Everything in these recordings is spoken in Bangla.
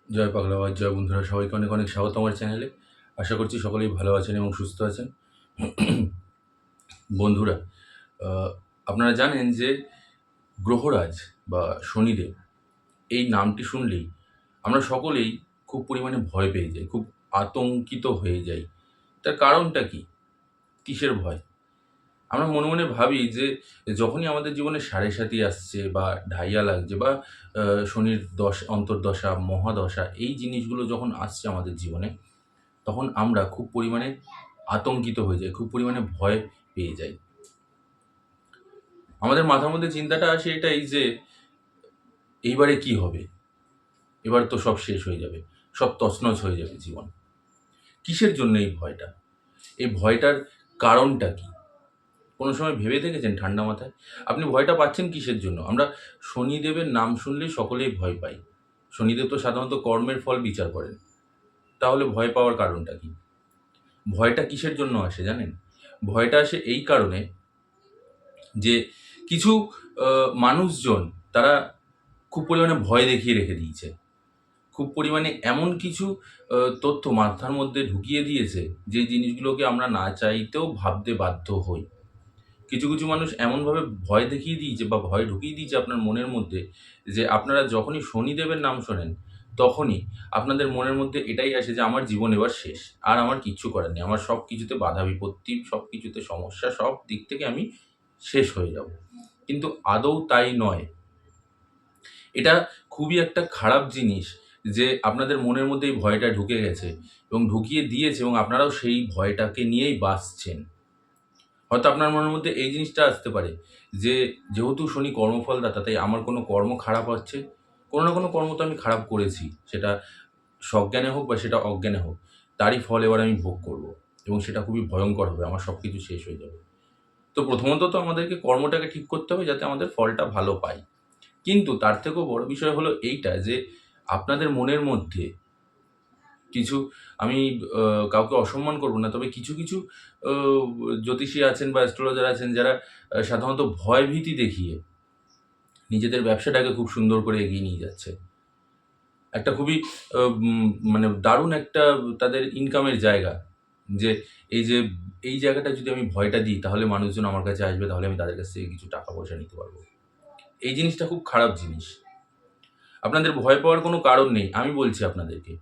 জয় পাগলাবাদ, জয় বন্ধুরা, সবাইকে অনেক অনেক স্বাগত আমার চ্যানেলে। আশা করছি সকলেই ভালো আছেন এবং সুস্থ আছেন। বন্ধুরা, আহ, আপনারা জানেন যে গ্রহরাজ বা শনিদেব এই নামটি শুনলেই আমরা সকলেই খুব পরিমাণে ভয় পেয়ে যাই, খুব আতঙ্কিত হয়ে যাই। তার কারণটা কি? কিসের ভয়? আমরা মনে মনে ভাবি যে যখনই আমাদের জীবনে সাড়ে সাতি আসছে বা ঢাইয়া লাগছে বা শনির অন্তর্দশা, মহাদশা, এই জিনিসগুলো যখন আসছে আমাদের জীবনে, তখন আমরা খুব পরিমাণে আতঙ্কিত হয়ে যাই, খুব পরিমাণে ভয় পেয়ে যাই। আমাদের মাথার মধ্যে চিন্তাটা আসে এটাই যে এইবারে কি হবে? এবার তো সব শেষ হয়ে যাবে, সব তছনছ হয়ে যাবে জীবন। কিসের জন্য এই ভয়টা? এই ভয়টার কারণটা কি? কোনো সময় ভেবে দেখেছেন ঠান্ডা মাথায়? আপনি ভয়টা পাচ্ছেন কিসের জন্য? আমরা শনিদেবের নাম শুনলেই সকলেই ভয় পাই। শনিদেব তো সাধারণত কর্মের ফল বিচার করেন। তাহলে ভয় পাওয়ার কারণটা কি? ভয়টা কিসের জন্য আসে জানেন? ভয়টা আসে এই কারণে যে কিছু মানুষজন তারা খুব পরিমাণে ভয় দেখিয়ে রেখে দিয়েছে। খুব পরিমাণে এমন কিছু তথ্য মাথার মধ্যে ঢুকিয়ে দিয়েছে, যে জিনিসগুলোকে আমরা না চাইতেও ভাবতে বাধ্য হই। কিছু কিছু মানুষ এমনভাবে ভয় দেখিয়ে দিয়েছে বা ভয় ঢুকিয়ে দিয়েছে আপনার মনের মধ্যে, যে আপনারা যখনই শনিদেবের নাম শোনেন, তখনই আপনাদের মনের মধ্যে এটাই আসে যে আমার জীবন এবার শেষ। আর আমার কিচ্ছু করার নেই। আমার সব কিছুতে বাধা বিপত্তি, সব কিছুতে সমস্যা, সব দিক থেকে আমি শেষ হয়ে যাব। কিন্তু আদৌ তাই নয়। এটা খুবই একটা খারাপ জিনিস যে আপনাদের মনের মধ্যে এই ভয়টা ঢুকে গেছে এবং ঢুকিয়ে দিয়েছে, এবং আপনারাও সেই ভয়টাকে নিয়েই বাঁচছেন। হয়তো আপনার মনের মধ্যে এই জিনিসটা আসতে পারে যে যেহেতু শনি কর্মফলদাতা, তাই আমার কোনো কর্ম খারাপ হচ্ছে, কোনো না কোনো কর্ম তো আমি খারাপ করেছি, সেটা সজ্ঞানে হোক বা সেটা অজ্ঞানে হোক, তারই ফল এবার আমি ভোগ করব এবং সেটা খুবই ভয়ঙ্কর হবে, আমার সব কিছু শেষ হয়ে যাবে। তো প্রথমত তো আমাদেরকে কর্মটাকে ঠিক করতে হবে যাতে আমাদের ফলটা ভালো পাই। কিন্তু তার থেকেও বড় বিষয় হলো এইটা যে আপনাদের মনের মধ্যে কিছু, আমি কাউকে অসম্মান করব না। তবে কিছু কিছু আ জ্যোতিষী আছেন বা অ্যাস্ট্রোলজার আছেন যারা সাধারণত ভয়ভীতি দেখিয়ে নিজেদের ব্যবসাটাকে খুব সুন্দর করে এগিয়ে নিয়ে যাচ্ছে। একটা খুবই মানে দারুণ একটা তাদের ইনকামের জায়গা। যে এই যে এই জায়গাটায় যদি আমি ভয়টা দিই, তাহলে মানুষজন আমার কাছে আসবে, তাহলে আমি তাদের কাছ থেকে কিছু টাকা পয়সা নিতে পারব। এই জিনিসটা খুব খারাপ জিনিস। আপনাদের ভয় পাওয়ার কোনো কারণ নেই। আমি বলছি আপনাদেরকে,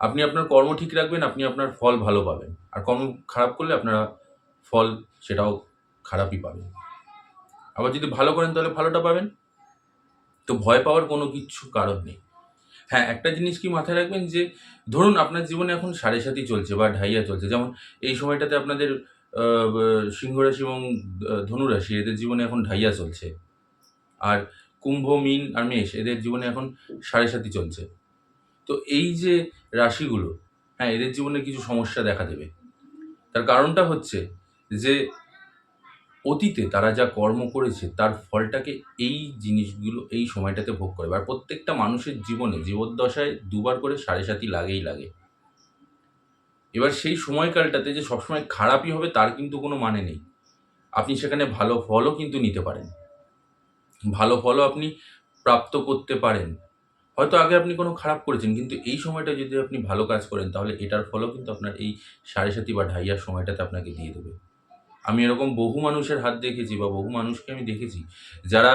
আপনি আপনার কর্ম ঠিক রাখবেন, আপনি আপনার ফল ভালো পাবেন। আর কর্ম খারাপ করলে আপনারা ফল সেটাও খারাপই পাবেন। আবার যদি ভালো করেন তাহলে ভালোটা পাবেন। তো ভয় পাওয়ার কোনো কিচ্ছু কারণ নেই। হ্যাঁ, একটা জিনিস কি মাথায় রাখবেন যে ধরুন আপনার জীবনে এখন সাড়ে সাতি চলছে বা ঢাইয়া চলছে। যেমন এই সময়টাতে আপনাদের আ ব সিংহ রাশি এবং ধনু রাশি, এদের জীবনে এখন ঢাইয়া চলছে। আর কুম্ভ, মীন আর মেষ, এদের জীবনে এখন সাড়ে সাতি চলছে। তো এই যে রাশিগুলো, হ্যাঁ, এদের জীবনে কিছু সমস্যা দেখা দেবে। তার কারণটা হচ্ছে যে অতীতে তারা যা কর্ম করেছে তার ফলটাকে এই জিনিসগুলো এই সময়টাতে ভোগ করবে। আর প্রত্যেকটা মানুষের জীবনে জীবদ্দশায় দুবার করে সাড়ে সাতি লাগেই লাগে। এবার সেই সময়কালটাতে যে সবসময় খারাপই হবে তার কিন্তু কোনো মানে নেই। আপনি সেখানে ভালো ফলও কিন্তু নিতে পারেন। ভালো ফলও আপনি প্রাপ্ত করতে পারেন। হয়তো আগে আপনি কোনো খারাপ করেছেন, কিন্তু এই সময়টা যদি আপনি ভালো কাজ করেন, তাহলে এটার ফলও কিন্তু আপনার এই সাড়ে সাতি বা ঢাইয়ার সময়টাতে আপনাকে দিয়ে দেবে। আমি এরকম বহু মানুষের হাত দেখেছি বা বহু মানুষকে আমি দেখেছি যারা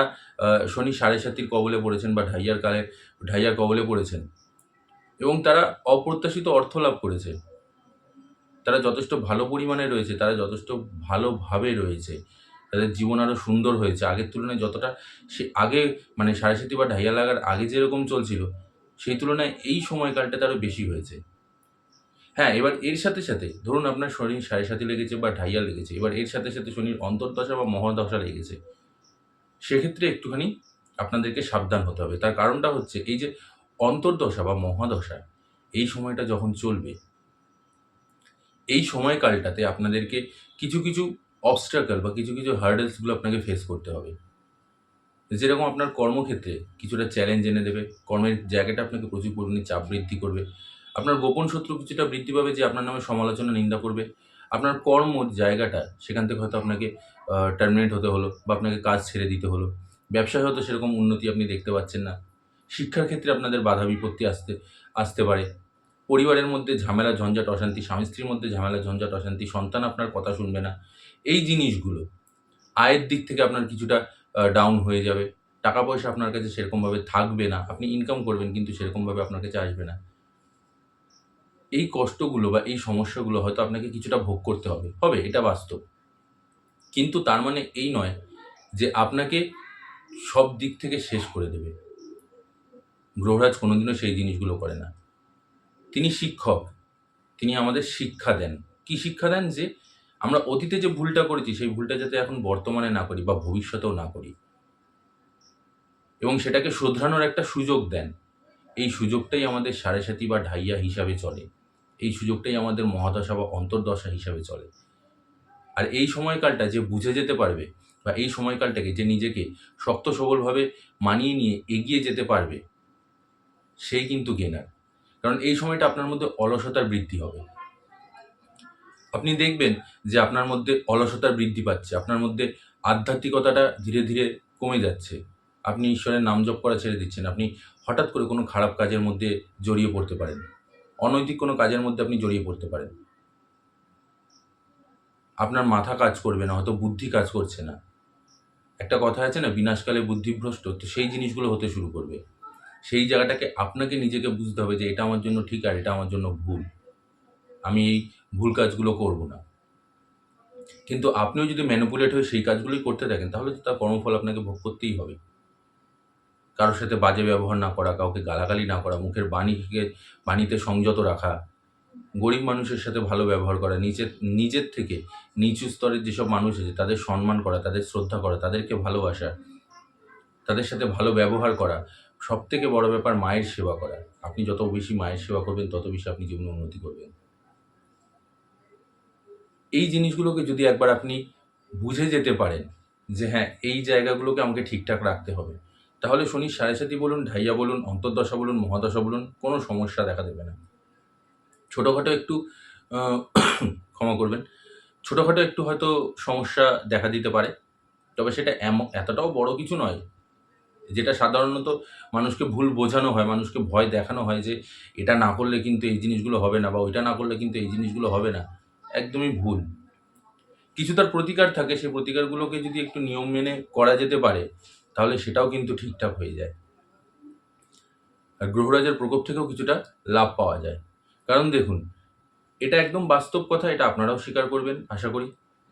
শনি সাড়ে সাতির কবলে পড়েছেন বা ঢাইয়ার কবলে পড়েছেন এবং তারা অপ্রত্যাশিত অর্থ লাভ করেছে। তারা যথেষ্ট ভালো পরিমাণে রয়েছে, তারা যথেষ্ট ভালোভাবে রয়েছে। তাদের জীবন আরো সুন্দর হয়েছে। আগের তুলনায় যতটা সে আগে, মানে সাড়ে সাতি বা ঢাইয়া লাগার আগে যেরকম চলছিল, সেই তুলনায় এই সময়কালটাতে আরো বেশি হয়েছে। হ্যাঁ, এবার এর সাথে, সাথে ধরুন আপনার শনির সাড়ে সাতি লেগেছে বা ঢাইয়া লেগেছে। এবার এর সাথে, সাথে শনির অন্তর্দশা বা মহাদশা লেগেছে। সেক্ষেত্রে একটুখানি আপনাদেরকে সাবধান হতে হবে। তার কারণটা হচ্ছে এই যে অন্তর্দশা বা মহাদশা, এই সময়টা যখন চলবে, এই সময়কালটাতে আপনাদেরকে কিছু কিছু obstacle বা কিছু কিছু hurdles গুলো আপনাকে ফেস করতে হবে। যেরকম আপনার কর্মক্ষেত্রে কিছুটা চ্যালেঞ্জ এনে দেবে। কর্মের জায়গাটা আপনাকে প্রচুর পরিমাণে চাপ বৃদ্ধি করবে। আপনার গোপন শত্রু কিছুটা বৃদ্ধি পাবে যে আপনার নামে সমালোচনা, নিন্দা করবে। আপনার জায়গাটা, সেখান থেকে হয়তো আপনাকে টার্মিনেট হতে হলো বা আপনাকে কাজ ছেড়ে দিতে হলো। ব্যবসায় হয়তো সেরকম উন্নতি আপনি দেখতে পাচ্ছেন না। শিক্ষার ক্ষেত্রে আপনাদের বাধা বিপত্তি আসতে পারে। পরিবারের মধ্যে ঝামেলা ঝঞ্ঝাট অশান্তি, স্বামী স্ত্রীর মধ্যে ঝামেলা ঝঞ্ঝাট অশান্তি, সন্তান আপনার কথা শুনবে না। এই জিনিসগুলো আয়ের দিক থেকে আপনার কিছুটা ডাউন হয়ে যাবে। টাকা পয়সা আপনার কাছে সেরকমভাবে থাকবে না। আপনি ইনকাম করবেন কিন্তু সেরকমভাবে আপনার কাছে আসবে না। এই কষ্টগুলো বা এই সমস্যাগুলো হয়তো আপনাকে কিছুটা ভোগ করতে হবে, এটা বাস্তব। কিন্তু তার মানে এই নয় যে আপনাকে সব দিক থেকে শেষ করে দেবে। গ্রহরাজ কোনোদিনও সেই জিনিসগুলো করে না। তিনি শিক্ষক, তিনি আমাদের শিক্ষা দেন। কি শিক্ষা দেন? যে আমরা অতীতে যে ভুলটা করেছি সেই ভুলটা যাতে এখন বর্তমানে না করি বা ভবিষ্যতেও না করি, এবং সেটাকে শোধরানোর একটা সুযোগ দেন। এই সুযোগটাই আমাদের সাড়ে সাতি বা ঢাইয়া হিসাবে চলে। এই সুযোগটাই আমাদের মহাদশা বা অন্তর্দশা হিসাবে চলে। আর এই সময়কালটা যে বুঝে যেতে পারবে বা এই সময়কালটাকে যে নিজেকে শক্ত সবলভাবে মানিয়ে নিয়ে এগিয়ে যেতে পারবে, সেই কিন্তু গেনার। কারণ এই সময়টা আপনার মধ্যে অলসতার বৃদ্ধি হবে। আপনি দেখবেন যে আপনার মধ্যে অলসতার বৃদ্ধি পাচ্ছে, আপনার মধ্যে আধ্যাত্মিকতাটা ধীরে ধীরে কমে যাচ্ছে। আপনি ঈশ্বরের নাম জপ করা ছেড়ে দিচ্ছেন। আপনি হঠাৎ করে কোনো খারাপ কাজের মধ্যে জড়িয়ে পড়তে পারেন। অনৈতিক কোনো কাজের মধ্যে আপনি জড়িয়ে পড়তে পারেন। আপনার মাথা কাজ করবে না, হয়তো বুদ্ধি কাজ করছে না। একটা কথা আছে না, বিনাশকালে বুদ্ধিভ্রষ্ট, তো সেই জিনিসগুলো হতে শুরু করবে। সেই জায়গাটাকে আপনাকে নিজেকে বুঝতে হবে যে এটা আমার জন্য ঠিক আর এটা আমার জন্য ভুল। আমি এই ভুল কাজগুলো করব না। কিন্তু আপনিও যদি ম্যানিপুলেট হয়ে সেই কাজগুলোই করতে থাকেন, তাহলে তো তার কর্মফল আপনাকে ভোগ করতেই হবে। কারোর সাথে বাজে ব্যবহার না করা, কাউকে গালাগালি না করা, মুখের বাণীতে সংযত রাখা, গরিব মানুষের সাথে ভালো ব্যবহার করা, নিজের থেকে নিচু স্তরের যেসব মানুষ আছে তাদের সম্মান করা, তাদের শ্রদ্ধা করা, তাদেরকে ভালোবাসা, তাদের সাথে ভালো ব্যবহার করা। সবথেকে বড় ব্যাপার মায়ের সেবা করা। আপনি যত বেশি মায়ের সেবা করবেন তত বেশি আপনি জীবনে উন্নতি করবেন। এই জিনিসগুলোকে যদি একবার আপনি বুঝে যেতে পারেন যে হ্যাঁ, এই জায়গাগুলোকে আমাকে ঠিকঠাক রাখতে হবে, তাহলে শনির সাড়ে সাতি বলুন, ঢাইয়া বলুন, অন্তর্দশা বলুন, মহাদশা বলুন, কোনো সমস্যা দেখা দেবে না। ছোটোখাটো একটু আহ, ক্ষমা করবেন, ছোটোখাটো একটু হয়তো সমস্যা দেখা দিতে পারে, তবে সেটা এতটাও বড় কিছু নয়। যেটা সাধারণত মানুষকে ভুল বোঝানো হয়, মানুষকে ভয় দেখানো হয় যে এটা না করলে কিন্তু এই জিনিসগুলো হবে না বা ওইটা না করলে কিন্তু এই জিনিসগুলো হবে না, একদমই ভুল। কিছু তার প্রতিকার থাকে, সেই প্রতিকারগুলোকে যদি একটু নিয়ম মেনে করা যেতে পারে তাহলে সেটাও কিন্তু ঠিকঠাক হয়ে যায়। আর গ্রহরাজের প্রকোপ থেকেও কিছুটা লাভ পাওয়া যায়। কারণ দেখুন, এটা একদম বাস্তব কথা, এটা আপনারাও স্বীকার করবেন আশা করি,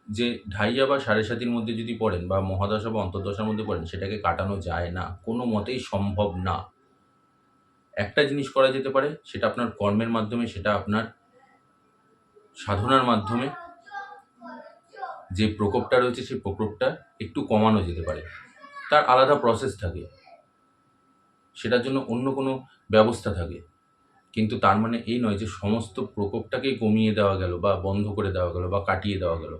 যে ঢাইয়া বা সাড়ে ৭র মধ্যে যদি পড়েন বা মহাদশা বা অন্তর্দশার মধ্যে পড়েন, সেটাকে কাটানো যায় না, কোনো মতেই সম্ভব না। একটা জিনিস করা যেতে পারে, সেটা আপনার কর্মের মাধ্যমে, সেটা আপনার সাধনার মাধ্যমে যে প্রকোপটা রয়েছে সেই প্রকোপটা একটু কমানো যেতে পারে। তার আলাদা প্রসেস থাকে, সেটার জন্য অন্য কোনো ব্যবস্থা থাকে। কিন্তু তার মানে এই নয় যে সমস্ত প্রকোপটাকেই কমিয়ে দেওয়া গেল বা বন্ধ করে দেওয়া গেল বা কাটিয়ে দেওয়া গেল।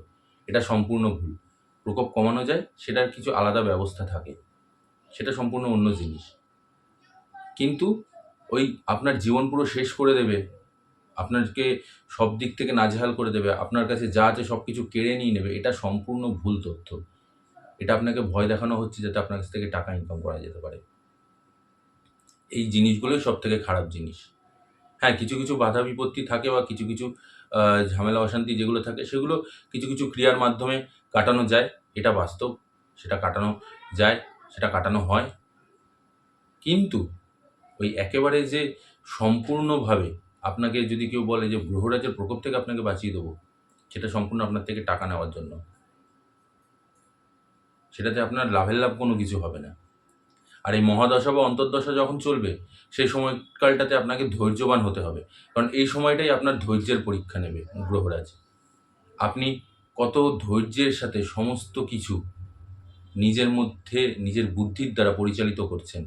এটা সম্পূর্ণ ভুল। প্রকোপ কমানো যায়, সেটার কিছু আলাদা ব্যবস্থা থাকে, সেটা সম্পূর্ণ অন্য জিনিস। কিন্তু ওই আপনার জীবন পুরো শেষ করে দেবে, আপনাকে সব দিক থেকে নাজেহাল করে দেবে, আপনার কাছে যা আছে সব কিছু কেড়ে নিয়ে নেবে, এটা সম্পূর্ণ ভুল তথ্য। এটা আপনাকে ভয় দেখানো হচ্ছে যাতে আপনার কাছ থেকে টাকা ইনকাম করা যেতে পারে। এই জিনিসগুলোই সবথেকে খারাপ জিনিস। হ্যাঁ, কিছু কিছু বাধা বিপত্তি থাকে বা কিছু কিছু ঝামেলা অশান্তি যেগুলো থাকে, সেগুলো কিছু কিছু ক্রিয়ার মাধ্যমে কাটানো যায়, এটা বাস্তব। সেটা কাটানো যায়, সেটা কাটানো হয়। কিন্তু ওই একেবারে যে সম্পূর্ণভাবে আপনাকে যদি কেউ বলে যে গ্রহরাজের প্রকোপ থেকে আপনাকে বাঁচিয়ে দেবো, সেটা সম্পূর্ণ আপনার থেকে টাকা নেওয়ার জন্য। সেটাতে আপনার লাভের লাভ কোনো কিছু হবে না। আর এই মহাদশা বা অন্তর্দশা যখন চলবে, সেই সময়কালটাতে আপনাকে ধৈর্যবান হতে হবে। কারণ এই সময়টাই আপনার ধৈর্যের পরীক্ষা নেবে গ্রহরাজ। আপনি কত ধৈর্যের সাথে সমস্ত কিছু নিজের মধ্যে নিজের বুদ্ধির দ্বারা পরিচালিত করছেন।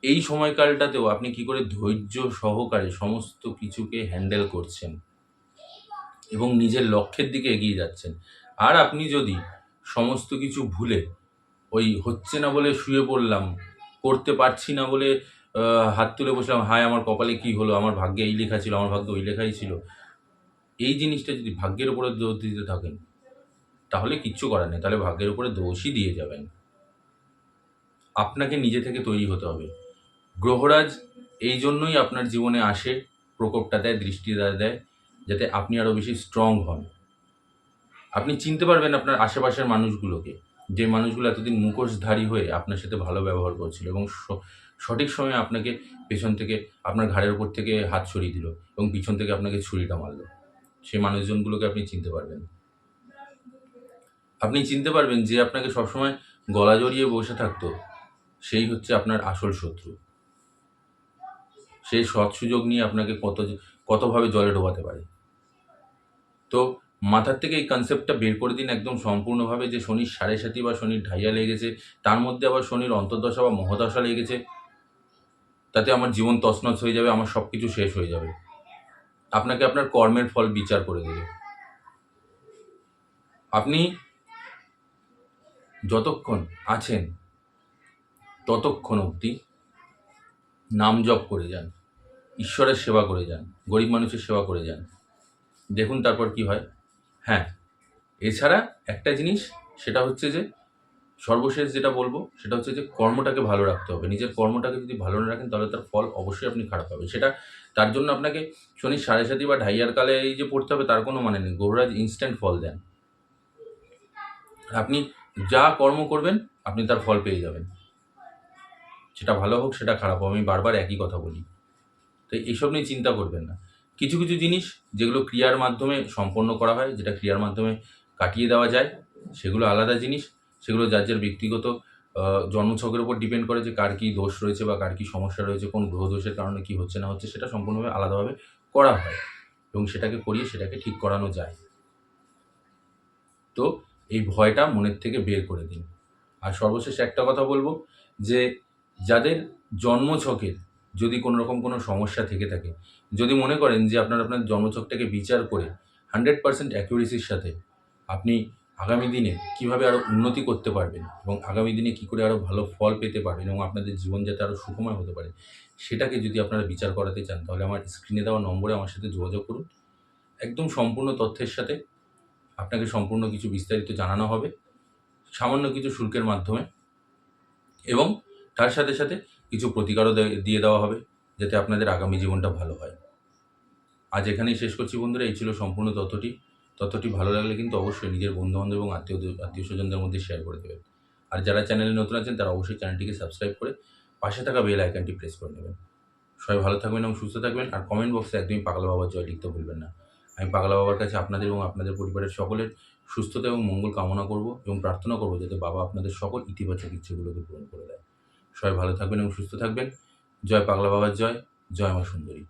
এই সময়কালটাতেও আপনি কি করে ধৈর্য সহকারে সমস্ত কিছুকে হ্যান্ডেল করছেন এবং নিজের লক্ষ্যের দিকে এগিয়ে যাচ্ছেন। আর আপনি যদি সমস্ত কিছু ভুলে ওই হচ্ছে না বলে শুয়ে পড়লাম, করতে পারছি না বলে হাত তুলে বসলাম, হায় আমার কপালে কি হলো, আমার ভাগ্যে এই লেখা ছিল, আমার ভাগ্যে ওই লেখাই ছিল, এই জিনিসটা যদি ভাগ্যের উপরে দোষ দিতে থাকেন, তাহলে কিচ্ছু করার নেই, তাহলে ভাগ্যের উপরে দোষই দিয়ে যাবেন। আপনাকে নিজে থেকে তৈরি হতে হবে। গ্রহরাজ এই জন্যই আপনার জীবনে আসে, প্রকোপটা দেয়, দৃষ্টিটা দেয়, যাতে আপনি আরও বেশি স্ট্রং হন। আপনি চিনতে পারবেন আপনার আশেপাশের মানুষগুলোকে, যে মানুষগুলো এতদিন মুখোশধারী হয়ে আপনার সাথে ভালো ব্যবহার করছিল এবং সঠিক সময়ে আপনাকে পেছন থেকে আপনার ঘাড়ের উপর থেকে হাত সরিয়ে দিল এবং পিছন থেকে আপনাকে ছুরিটা মারল। সেই মানুষজনগুলোকে আপনি চিনতে পারবেন। আপনি চিনতে পারবেন যে আপনাকে সবসময় গলা জড়িয়ে বসে থাকতো, সেই হচ্ছে আপনার আসল শত্রু। সেই সৎ সুযোগ নিয়ে আপনাকে কতভাবে জলে ডোবাতে পারে। তো মাথার থেকে এই কনসেপ্টটা বের করে দিন একদম সম্পূর্ণভাবে, যে শনির 7.5 বা শনির ঢাইয়া লেগেছে, তার মধ্যে আবার শনির অন্তর্দশা বা মহাদশা লেগেছে, তাতে আমার জীবন তছনছ হয়ে যাবে, আমার সব কিছু শেষ হয়ে যাবে। আপনাকে আপনার কর্মের ফল বিচার করে দেবে। আপনি যতক্ষণ আছেন ততক্ষণ অবধি নাম জপ করে যান, ঈশ্বরের সেবা করে যান, গরিব মানুষের সেবা করে যান, দেখুন তারপর কি হয়। হ্যাঁ, এছাড়া একটা জিনিস, সেটা হচ্ছে যে সর্বশেষ যেটা বলবো সেটা হচ্ছে যে কর্মটাকে ভালো রাখতে হবে। নিজের কর্মটাকে যদি ভালো না রাখেন তাহলে তার ফল অবশ্যই আপনি খারাপ পাবেন। সেটা তার জন্য আপনাকে শনির 7.5 বা ঢাইয়ার কালে এই যে পড়তে হবে তার কোনো মানে নেই। গ্রহরাজ ইনস্ট্যান্ট ফল দেন। আপনি যা কর্ম করবেন আপনি তার ফল পেয়ে যাবেন, সেটা ভালো হোক সেটা খারাপ হোক। আমি বারবার একই কথা বলি। তো এইসব নিয়ে চিন্তা করবেন না। কিছু কিছু জিনিস যেগুলো ক্রিয়ার মাধ্যমে সম্পন্ন করা হয়, যেটা ক্রিয়ার মাধ্যমে কাটিয়ে দেওয়া যায়, সেগুলো আলাদা জিনিস। সেগুলো যার যার ব্যক্তিগত জন্মছকের উপর ডিপেন্ড করে যে কার কী দোষ রয়েছে বা কার কী সমস্যা রয়েছে, কোন গ্রহ দোষের কারণে কী হচ্ছে না হচ্ছে, সেটা সম্পূর্ণভাবে আলাদাভাবে করা হয় এবং সেটাকে করিয়ে সেটাকে ঠিক করানো যায়। তো এই ভয়টা মনের থেকে বের করে দিন। আর সর্বশেষ একটা কথা বলবো, যে যাদের জন্মছকের যদি কোনো রকম কোনো সমস্যা থেকে থাকে, যদি মনে করেন যে আপনার জন্মছকটাকে বিচার করে 100% অ্যাকুরেসির সাথে আপনি আগামী দিনে কীভাবে আরও উন্নতি করতে পারবেন এবং আগামী দিনে কী করে আরও ভালো ফল পেতে পারবেন এবং আপনাদের জীবন যাতে আরও সুখময় হতে পারে, সেটাকে যদি আপনারা বিচার করাতে চান তাহলে আমার স্ক্রিনে দেওয়া নম্বরে আমার সাথে যোগাযোগ করুন। একদম সম্পূর্ণ তথ্যের সাথে আপনাকে সম্পূর্ণ কিছু বিস্তারিত জানানো হবে সামান্য কিছু শুল্কের মাধ্যমে, এবং তার সাথে সাথে কিছু প্রতিকারও দিয়ে দেওয়া হবে যাতে আপনাদের আগামী জীবনটা ভালো হয়। আজ এখানেই শেষ করছি বন্ধুরা। এই ছিল সম্পূর্ণ তথ্যটি ভালো লাগলে কিন্তু অবশ্যই নিজের বন্ধুবান্ধব এবং আত্মীয় স্বজনদের মধ্যে শেয়ার করে দেবেন। আর যারা চ্যানেলে নতুন আছেন তারা অবশ্যই চ্যানেলটিকে সাবস্ক্রাইব করে পাশে থাকা বেল আইকনটি প্রেস করে নেবেন। সবাই ভালো থাকবেন এবং সুস্থ থাকবেন। আর কমেন্ট বক্সে একদমই পাগলা বাবার জয় লিখতে ভুলবেন না। আমি পাগলা বাবার কাছে আপনাদের এবং আপনাদের পরিবারের সকলের সুস্থতা এবং মঙ্গল কামনা করব এবং প্রার্থনা করব যাতে বাবা আপনাদের সকল ইতিবাচক ইচ্ছেগুলোকে পূরণ করে দেয়। সবাই ভালো থাকবেন এবং সুস্থ থাকবেন। জয় পাগলা বাবার জয়, জয় মা সুন্দরী।